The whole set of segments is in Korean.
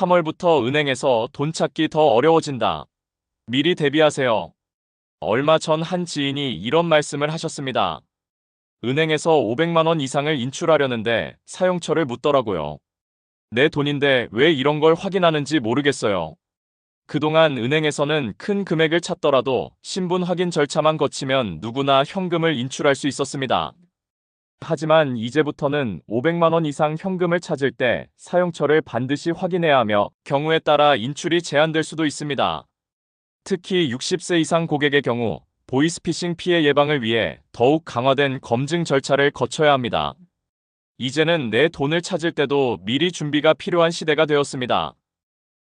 3월부터 은행에서 돈 찾기 더 어려워진다. 미리 대비하세요. 얼마 전 한 지인이 이런 말씀을 하셨습니다. 은행에서 500만 원 이상을 인출하려는데 사용처를 묻더라고요. 내 돈인데 왜 이런 걸 확인하는지 모르겠어요. 그동안 은행에서는 큰 금액을 찾더라도 신분 확인 절차만 거치면 누구나 현금을 인출할 수 있었습니다. 하지만 이제부터는 500만 원 이상 현금을 찾을 때 사용처를 반드시 확인해야 하며 경우에 따라 인출이 제한될 수도 있습니다. 특히 60세 이상 고객의 경우 보이스피싱 피해 예방을 위해 더욱 강화된 검증 절차를 거쳐야 합니다. 이제는 내 돈을 찾을 때도 미리 준비가 필요한 시대가 되었습니다.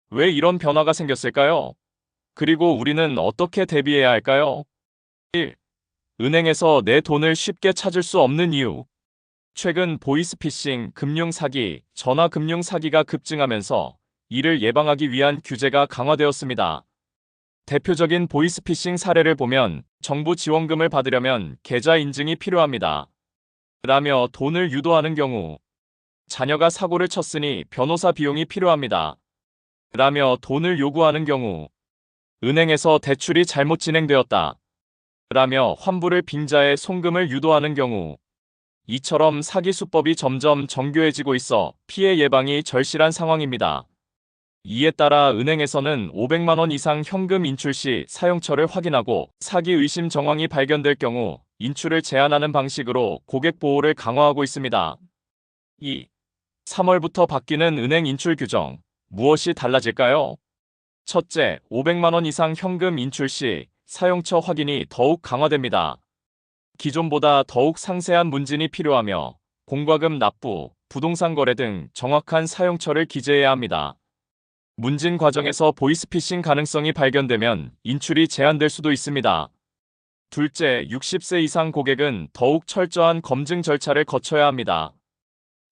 왜 이런 변화가 생겼을까요? 그리고 우리는 어떻게 대비해야 할까요? 1. 은행에서 내 돈을 쉽게 찾을 수 없는 이유. 최근 보이스피싱, 금융사기, 전화금융사기가 급증하면서 이를 예방하기 위한 규제가 강화되었습니다. 대표적인 보이스피싱 사례를 보면 정부 지원금을 받으려면 계좌 인증이 필요합니다. 라며 돈을 유도하는 경우, 자녀가 사고를 쳤으니 변호사 비용이 필요합니다. 라며 돈을 요구하는 경우, 은행에서 대출이 잘못 진행되었다. 라며 환불을 빙자해 송금을 유도하는 경우, 이처럼 사기 수법이 점점 정교해지고 있어 피해 예방이 절실한 상황입니다. 이에 따라 은행에서는 500만 원 이상 현금 인출 시 사용처를 확인하고 사기 의심 정황이 발견될 경우 인출을 제한하는 방식으로 고객 보호를 강화하고 있습니다. 2. 3월부터 바뀌는 은행 인출 규정. 무엇이 달라질까요? 첫째, 500만 원 이상 현금 인출 시 사용처 확인이 더욱 강화됩니다. 기존보다 더욱 상세한 문진이 필요하며 공과금 납부, 부동산 거래 등 정확한 사용처를 기재해야 합니다. 문진 과정에서 보이스피싱 가능성이 발견되면 인출이 제한될 수도 있습니다. 둘째, 60세 이상 고객은 더욱 철저한 검증 절차를 거쳐야 합니다.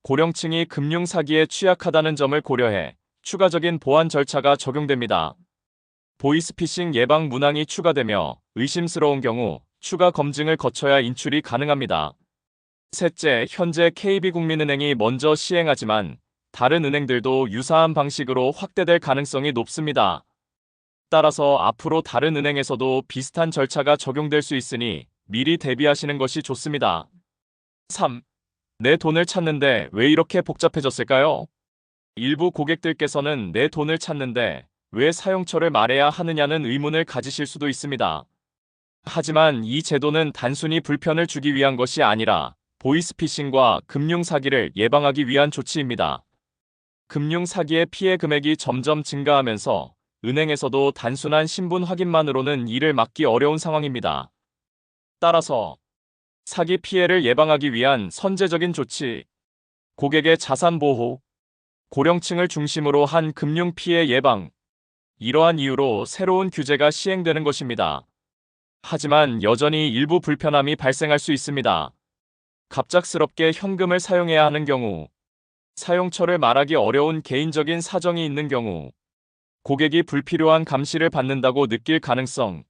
고령층이 금융사기에 취약하다는 점을 고려해 추가적인 보안 절차가 적용됩니다. 보이스피싱 예방 문항이 추가되며 의심스러운 경우 추가 검증을 거쳐야 인출이 가능합니다. 셋째, 현재 KB국민은행이 먼저 시행하지만 다른 은행들도 유사한 방식으로 확대될 가능성이 높습니다. 따라서 앞으로 다른 은행에서도 비슷한 절차가 적용될 수 있으니 미리 대비하시는 것이 좋습니다. 3. 내 돈을 찾는데 왜 이렇게 복잡해졌을까요? 일부 고객들께서는 내 돈을 찾는데 왜 사용처를 말해야 하느냐는 의문을 가지실 수도 있습니다. 하지만 이 제도는 단순히 불편을 주기 위한 것이 아니라 보이스피싱과 금융사기를 예방하기 위한 조치입니다. 금융사기의 피해 금액이 점점 증가하면서 은행에서도 단순한 신분 확인만으로는 이를 막기 어려운 상황입니다. 따라서 사기 피해를 예방하기 위한 선제적인 조치, 고객의 자산 보호, 고령층을 중심으로 한 금융 피해 예방, 이러한 이유로 새로운 규제가 시행되는 것입니다. 하지만 여전히 일부 불편함이 발생할 수 있습니다. 갑작스럽게 현금을 사용해야 하는 경우, 사용처를 말하기 어려운 개인적인 사정이 있는 경우, 고객이 불필요한 감시를 받는다고 느낄 가능성,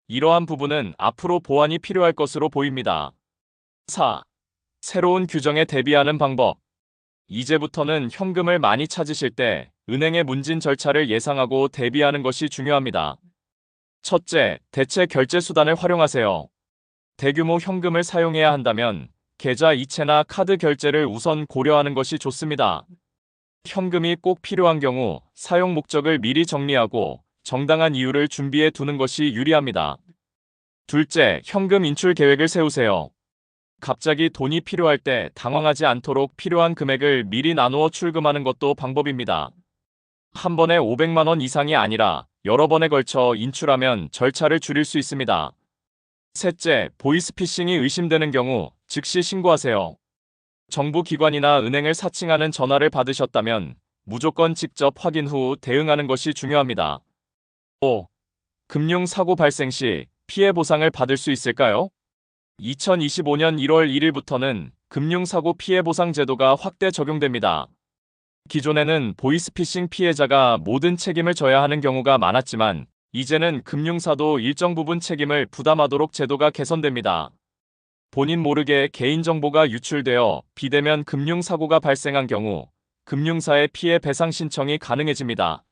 이러한 부분은 앞으로 보완이 필요할 것으로 보입니다. 4. 새로운 규정에 대비하는 방법. 이제부터는 현금을 많이 찾으실 때 은행의 문진 절차를 예상하고 대비하는 것이 중요합니다. 첫째, 대체 결제 수단을 활용하세요. 대규모 현금을 사용해야 한다면 계좌 이체나 카드 결제를 우선 고려하는 것이 좋습니다. 현금이 꼭 필요한 경우 사용 목적을 미리 정리하고 정당한 이유를 준비해 두는 것이 유리합니다. 둘째, 현금 인출 계획을 세우세요. 갑자기 돈이 필요할 때 당황하지 않도록 필요한 금액을 미리 나누어 출금하는 것도 방법입니다. 한 번에 500만 원 이상이 아니라 여러 번에 걸쳐 인출하면 절차를 줄일 수 있습니다. 셋째, 보이스피싱이 의심되는 경우 즉시 신고하세요. 정부 기관이나 은행을 사칭하는 전화를 받으셨다면 무조건 직접 확인 후 대응하는 것이 중요합니다. 5. 금융사고 발생 시 피해 보상을 받을 수 있을까요? 2025년 1월 1일부터는 금융사고 피해 보상 제도가 확대 적용됩니다. 기존에는 보이스피싱 피해자가 모든 책임을 져야 하는 경우가 많았지만 이제는 금융사도 일정 부분 책임을 부담하도록 제도가 개선됩니다. 본인 모르게 개인정보가 유출되어 비대면 금융사고가 발생한 경우 금융사의 피해 배상 신청이 가능해집니다.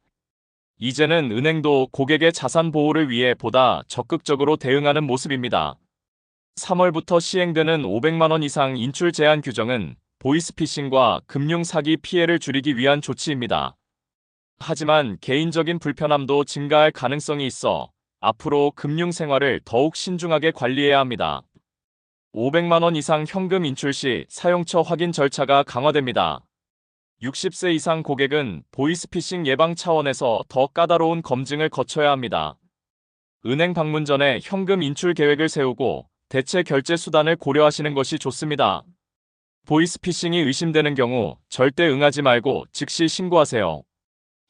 이제는 은행도 고객의 자산 보호를 위해 보다 적극적으로 대응하는 모습입니다. 3월부터 시행되는 500만 원 이상 인출 제한 규정은 보이스피싱과 금융 사기 피해를 줄이기 위한 조치입니다. 하지만 개인적인 불편함도 증가할 가능성이 있어 앞으로 금융 생활을 더욱 신중하게 관리해야 합니다. 500만 원 이상 현금 인출 시 사용처 확인 절차가 강화됩니다. 60세 이상 고객은 보이스피싱 예방 차원에서 더 까다로운 검증을 거쳐야 합니다. 은행 방문 전에 현금 인출 계획을 세우고 대체 결제 수단을 고려하시는 것이 좋습니다. 보이스피싱이 의심되는 경우 절대 응하지 말고 즉시 신고하세요.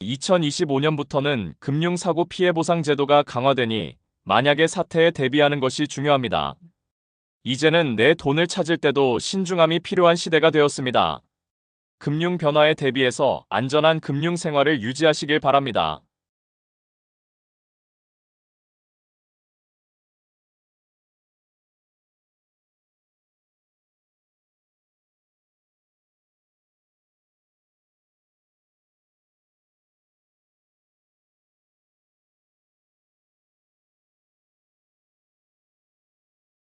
2025년부터는 금융사고 피해 보상 제도가 강화되니 만약의 사태에 대비하는 것이 중요합니다. 이제는 내 돈을 찾을 때도 신중함이 필요한 시대가 되었습니다. 금융 변화에 대비해서 안전한 금융 생활을 유지하시길 바랍니다.